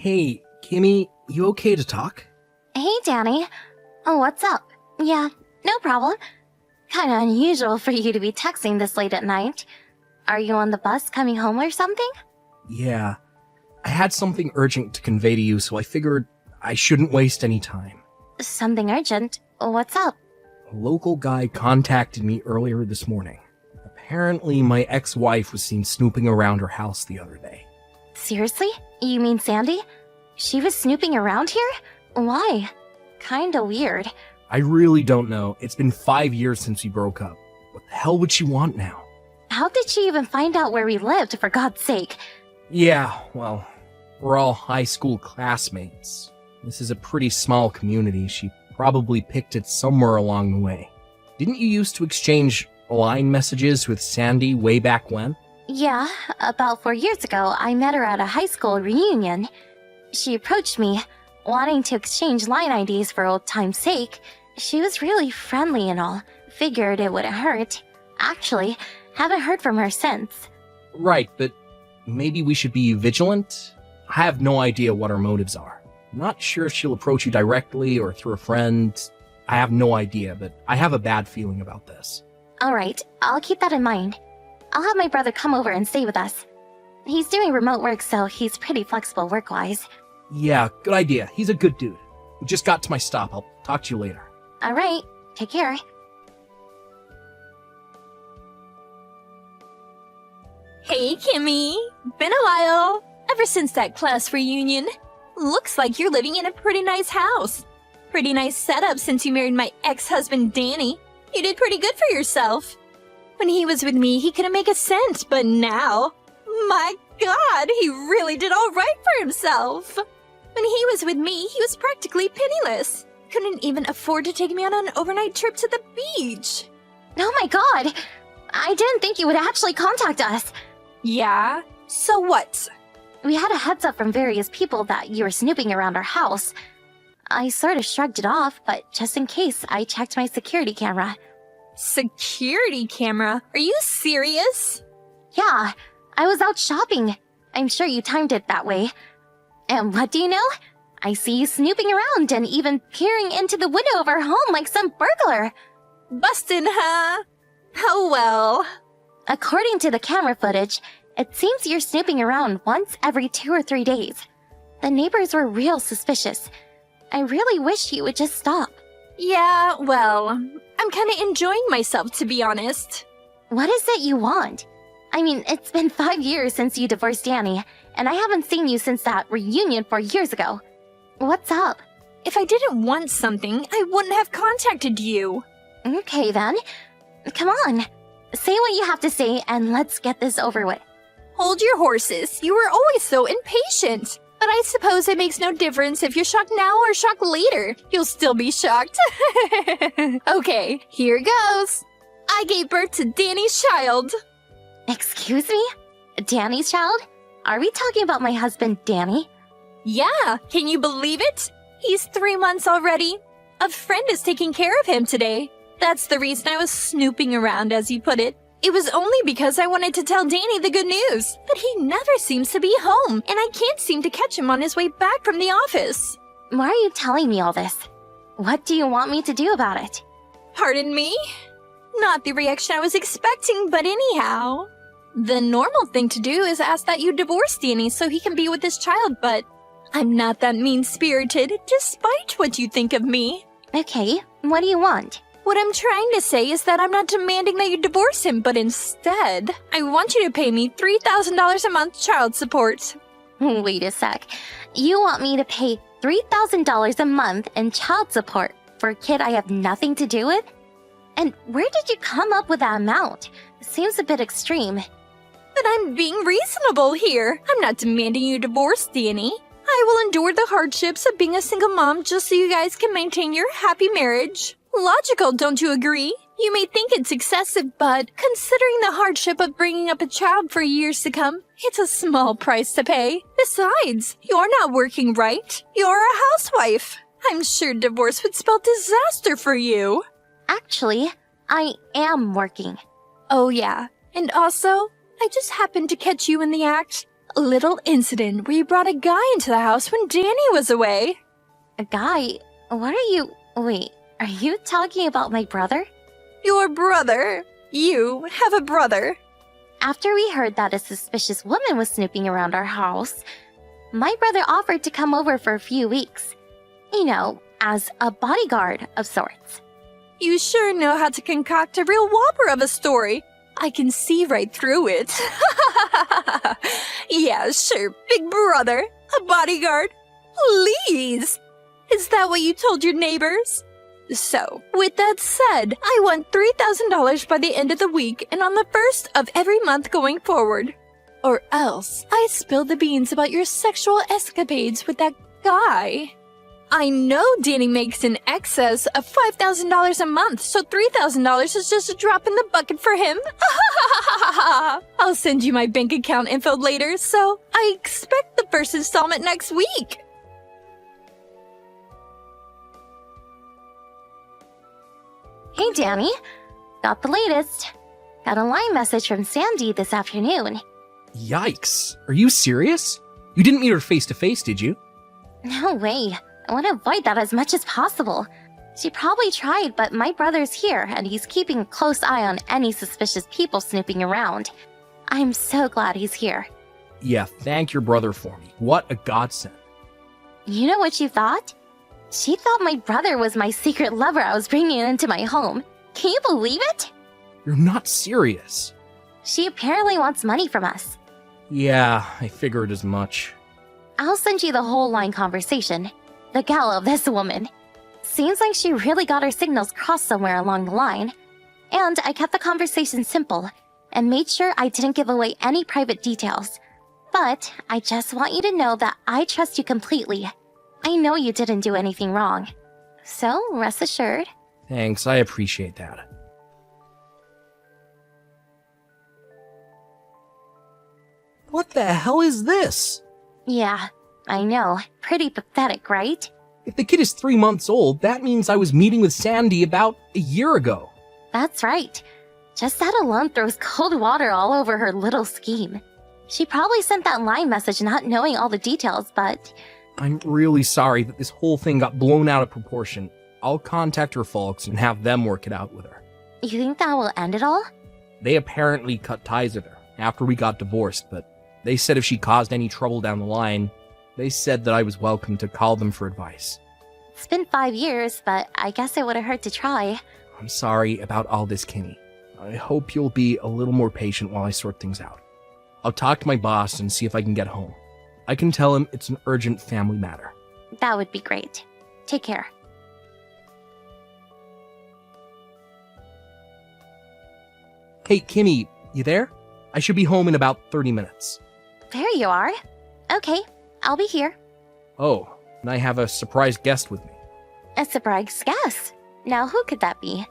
Hey, Kimmy, you okay to talk? Hey, Danny. Oh, what's up? Yeah, no problem. Kinda unusual for you to be texting this late at night. Are you on the bus coming home or something? Yeah. I had something urgent to convey to you, so I figured I shouldn't waste any time. Something urgent? What's up? A local guy contacted me earlier this morning. Apparently, my ex-wife was seen snooping around her house the other day. Seriously? You mean Sandy? She was snooping around here? Why? Kinda weird. I really don't know. It's been 5 years since we broke up. What the hell would she want now? How did she even find out where we lived, for God's sake? Yeah, well, we're all high school classmates. This is a pretty small community. She probably picked it somewhere along the way. Didn't you used to exchange line messages with Sandy way back when? Yeah, about 4 years ago, I met her at a high school reunion. She approached me, wanting to exchange line IDs for old time's sake. She was really friendly and all. Figured it wouldn't hurt. Actually, haven't heard from her since. Right, but maybe we should be vigilant? I have no idea what her motives are. I'm not sure if she'll approach you directly or through a friend. I have no idea, but I have a bad feeling about this. Alright, I'll keep that in mind. I'll have my brother come over and stay with us. He's doing remote work, so he's pretty flexible work-wise. Yeah, good idea. He's a good dude. We just got to my stop. I'll talk to you later. Alright, take care. Hey, Kimmy! Been a while. Ever since that class reunion. Looks like you're living in a pretty nice house. Pretty nice setup since you married my ex-husband Danny. You did pretty good for yourself. When he was with me, he couldn't make a cent, but now... My God, he really did all right for himself. When he was with me, he was practically penniless. Couldn't even afford to take me on an overnight trip to the beach. Oh my God! I didn't think you would actually contact us. Yeah? So what? We had a heads up from various people that you were snooping around our house. I sort of shrugged it off, but just in case, I checked my security camera. Security camera? Are you serious? Yeah, I was out shopping. I'm sure you timed it that way. And what do you know? I see you snooping around and even peering into the window of our home like some burglar. Bustin', huh? Oh well. According to the camera footage, it seems you're snooping around once every 2 or 3 days. The neighbors were real suspicious. I really wish you would just stop. Yeah, well, I'm kinda enjoying myself, to be honest. What is it you want? I mean, it's been 5 years since you divorced Danny, and I haven't seen you since that reunion 4 years ago. What's up? If I didn't want something, I wouldn't have contacted you. Okay then. Come on. Say what you have to say and let's get this over with. Hold your horses. You were always so impatient. But I suppose it makes no difference if you're shocked now or shocked later. You'll still be shocked. Okay, here goes. I gave birth to Danny's child. Excuse me? Danny's child? Are we talking about my husband, Danny? Yeah, can you believe it? He's 3 months already. A friend is taking care of him today. That's the reason I was snooping around, as you put it. It was only because I wanted to tell Danny the good news. But he never seems to be home, and I can't seem to catch him on his way back from the office. Why are you telling me all this? What do you want me to do about it? Pardon me? Not the reaction I was expecting, but anyhow. The normal thing to do is ask that you divorce Danny so he can be with his child, but I'm not that mean-spirited, despite what you think of me. Okay, what do you want? What I'm trying to say is that I'm not demanding that you divorce him, but instead, I want you to pay me $3,000 a month child support. Wait a sec. You want me to pay $3,000 a month in child support for a kid I have nothing to do with? And where did you come up with that amount? Seems a bit extreme. But I'm being reasonable here. I'm not demanding you divorce Danny. I will endure the hardships of being a single mom just so you guys can maintain your happy marriage. Logical, don't you agree? You may think it's excessive, but considering the hardship of bringing up a child for years to come, it's a small price to pay. Besides, you're not working, right? You're a housewife. I'm sure divorce would spell disaster for you. Actually, I am working. Oh yeah, and also, I just happened to catch you in the act. A little incident where you brought a guy into the house when Danny was away. A guy? What are you... Wait, are you talking about my brother? Your brother? You have a brother? After we heard that a suspicious woman was snooping around our house, my brother offered to come over for a few weeks. You know, as a bodyguard of sorts. You sure know how to concoct a real whopper of a story. I can see right through it. Yeah, sure, big brother. A bodyguard. Please. Is that what you told your neighbors? So, with that said, I want $3,000 by the end of the week and on the first of every month going forward. Or else, I spill the beans about your sexual escapades with that guy. I know Danny makes in excess of $5,000 a month, so $3,000 is just a drop in the bucket for him. I'll send you my bank account info later, so I expect the first installment next week. Hey, Danny. Got the latest. Got a line message from Sandy this afternoon. Yikes. Are you serious? You didn't meet her face to face, did you? No way. I want to avoid that as much as possible. She probably tried, but my brother's here, and he's keeping a close eye on any suspicious people snooping around. I'm so glad he's here. Yeah, thank your brother for me. What a godsend. You know what she thought? She thought my brother was my secret lover I was bringing into my home. Can you believe it? You're not serious. She apparently wants money from us. Yeah, I figured as much. I'll send you the whole line conversation. The gal of this woman. Seems like she really got her signals crossed somewhere along the line. And I kept the conversation simple and made sure I didn't give away any private details. But I just want you to know that I trust you completely. I know you didn't do anything wrong. So, rest assured. Thanks, I appreciate that. What the hell is this? Yeah, I know. Pretty pathetic, right? If the kid is 3 months old, that means I was meeting with Sandy about a year ago. That's right. Just that alone throws cold water all over her little scheme. She probably sent that line message not knowing all the details, but... I'm really sorry that this whole thing got blown out of proportion. I'll contact her folks and have them work it out with her. You think that will end it all? They apparently cut ties with her after we got divorced, but they said if she caused any trouble down the line, they said that I was welcome to call them for advice. It's been 5 years, but I guess it would have hurt to try. I'm sorry about all this, Kimmy. I hope you'll be a little more patient while I sort things out. I'll talk to my boss and see if I can get home. I can tell him it's an urgent family matter. That would be great. Take care. Hey, Kimmy, you there? I should be home in about 30 minutes. There you are. Okay, I'll be here. Oh, and I have a surprise guest with me. A surprise guest. Now who could that be?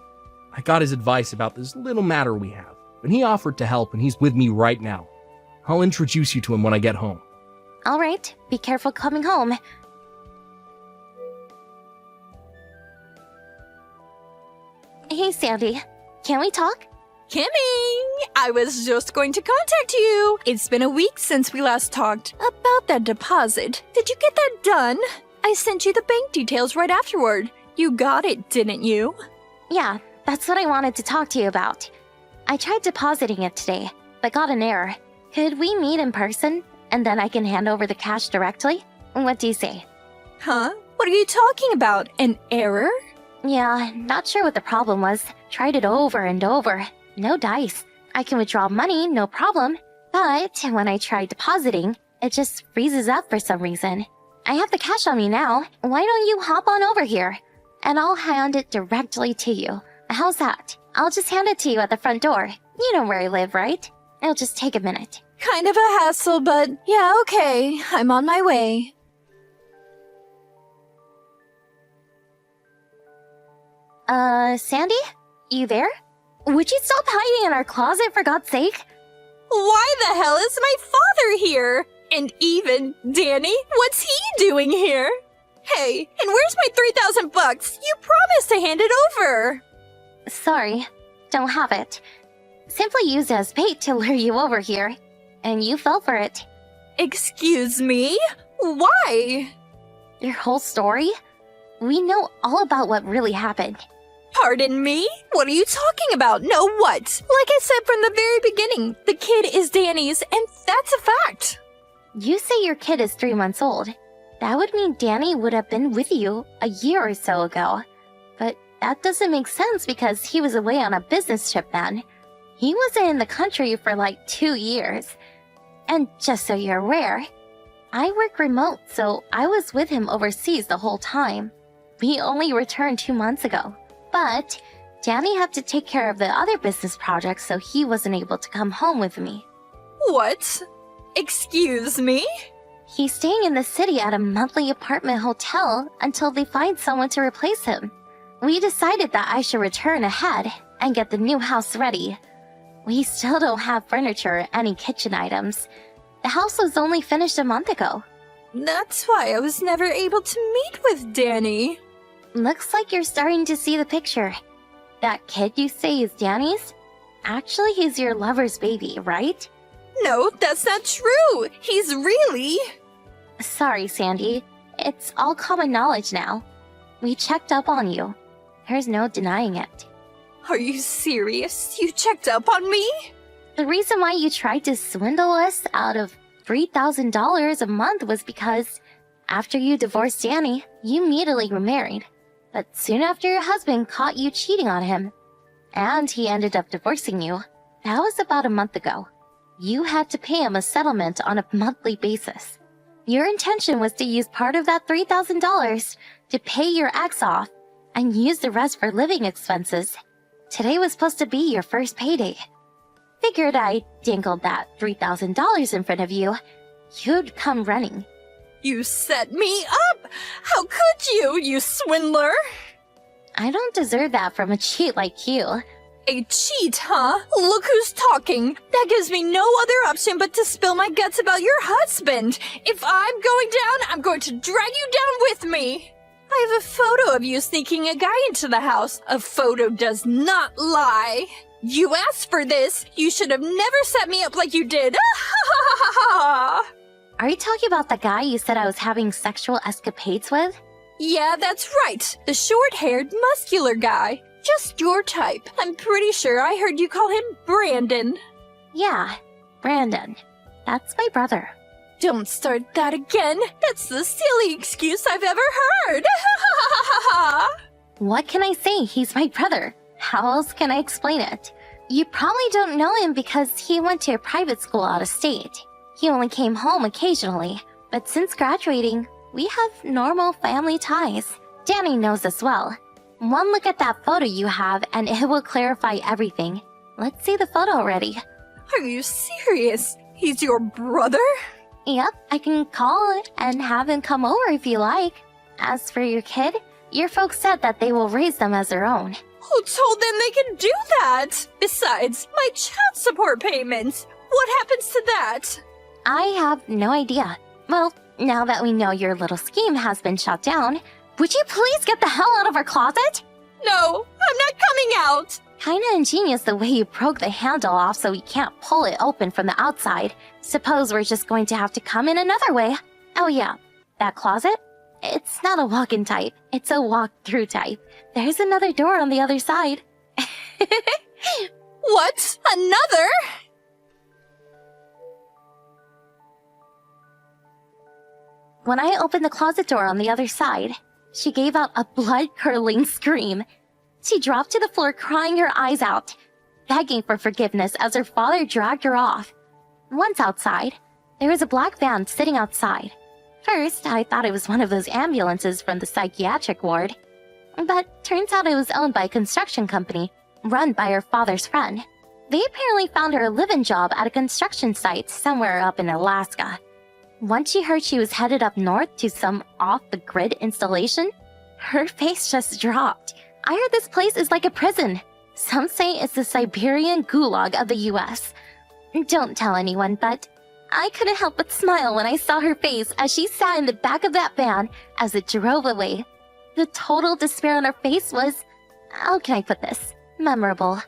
I got his advice about this little matter we have, and he offered to help, and he's with me right now. I'll introduce you to him when I get home. All right, be careful coming home. Hey, Sandy. Can we talk? Kimmy, I was just going to contact you. It's been a week since we last talked about that deposit. Did you get that done? I sent you the bank details right afterward. You got it, didn't you? Yeah, that's what I wanted to talk to you about. I tried depositing it today, but got an error. Could we meet in person, and then I can hand over the cash directly? What do you say? Huh? What are you talking about? An error? Yeah, not sure what the problem was. Tried it over and over. No dice. I can withdraw money, no problem. But when I try depositing, it just freezes up for some reason. I have the cash on me now. Why don't you hop on over here? And I'll hand it directly to you. How's that? I'll just hand it to you at the front door. You know where I live, right? It'll just take a minute. Kind of a hassle, but yeah, okay. I'm on my way. Sandy? You there? Would you stop hiding in our closet, for God's sake? Why the hell is my father here? And even Danny? What's he doing here? Hey, and where's my $3,000? You promised to hand it over. Sorry, don't have it. Simply used as bait to lure you over here, and you fell for it. Excuse me? Why? Your whole story? We know all about what really happened. Pardon me? What are you talking about? No, what? Like I said from the very beginning, the kid is Danny's, and that's a fact. You say your kid is 3 months old. That would mean Danny would have been with you a year or so ago. But that doesn't make sense because he was away on a business trip then. He wasn't in the country for like 2 years. And just so you're aware, I work remote, so I was with him overseas the whole time. We only returned 2 months ago. But Danny had to take care of the other business projects, so he wasn't able to come home with me. What? Excuse me? He's staying in the city at a monthly apartment hotel until they find someone to replace him. We decided that I should return ahead and get the new house ready. We still don't have furniture or any kitchen items. The house was only finished a month ago. That's why I was never able to meet with Danny. Looks like you're starting to see the picture. That kid you say is Danny's? Actually, he's your lover's baby, right? No, that's not true. He's really... Sorry, Sandy. It's all common knowledge now. We checked up on you. There's no denying it. Are you serious? You checked up on me? The reason why you tried to swindle us out of $3,000 a month was because after you divorced Danny, you immediately remarried. But soon after your husband caught you cheating on him, and he ended up divorcing you. That was about a month ago. You had to pay him a settlement on a monthly basis. Your intention was to use part of that $3,000 to pay your ex off and use the rest for living expenses. Today was supposed to be your first payday. Figured I dangled that $3,000 in front of you. You'd come running. You set me up! How could you, you swindler? I don't deserve that from a cheat like you. A cheat, huh? Look who's talking. That gives me no other option but to spill my guts about your husband. If I'm going down, I'm going to drag you down with me. I have a photo of you sneaking a guy into the house. A photo does not lie. You asked for this. You should have never set me up like you did. Are you talking about the guy you said I was having sexual escapades with? Yeah, that's right. The short-haired, muscular guy. Just your type. I'm pretty sure I heard you call him Brandon. Yeah, Brandon. That's my brother. Don't start that again. That's the silly excuse I've ever heard. What can I say? He's my brother. How else can I explain it? You probably don't know him because he went to a private school out of state. He only came home occasionally, but since graduating, we have normal family ties. Danny knows as well. One look at that photo you have and it will clarify everything. Let's see the photo already. Are you serious? He's your brother? Yep, I can call it and have him come over if you like. As for your kid, your folks said that they will raise them as their own. Who told them they can do that? Besides, my child support payments. What happens to that? I have no idea. Well, now that we know your little scheme has been shut down, would you please get the hell out of our closet? No, I'm not coming out. Kinda ingenious the way you broke the handle off so we can't pull it open from the outside. Suppose we're just going to have to come in another way. Oh yeah, that closet? It's not a walk-in type, it's a walk-through type. There's another door on the other side. What? Another? When I opened the closet door on the other side, she gave out a blood-curdling scream. She dropped to the floor crying her eyes out, begging for forgiveness as her father dragged her off. Once outside, there was a black van sitting outside. First, I thought it was one of those ambulances from the psychiatric ward. But turns out it was owned by a construction company, run by her father's friend. They apparently found her a live-in job at a construction site somewhere up in Alaska. Once she heard she was headed up north to some off-the-grid installation, her face just dropped. I heard this place is like a prison. Some say it's the Siberian gulag of the US. Don't tell anyone, but I couldn't help but smile when I saw her face as she sat in the back of that van as it drove away. The total despair on her face was, how can I put this, memorable.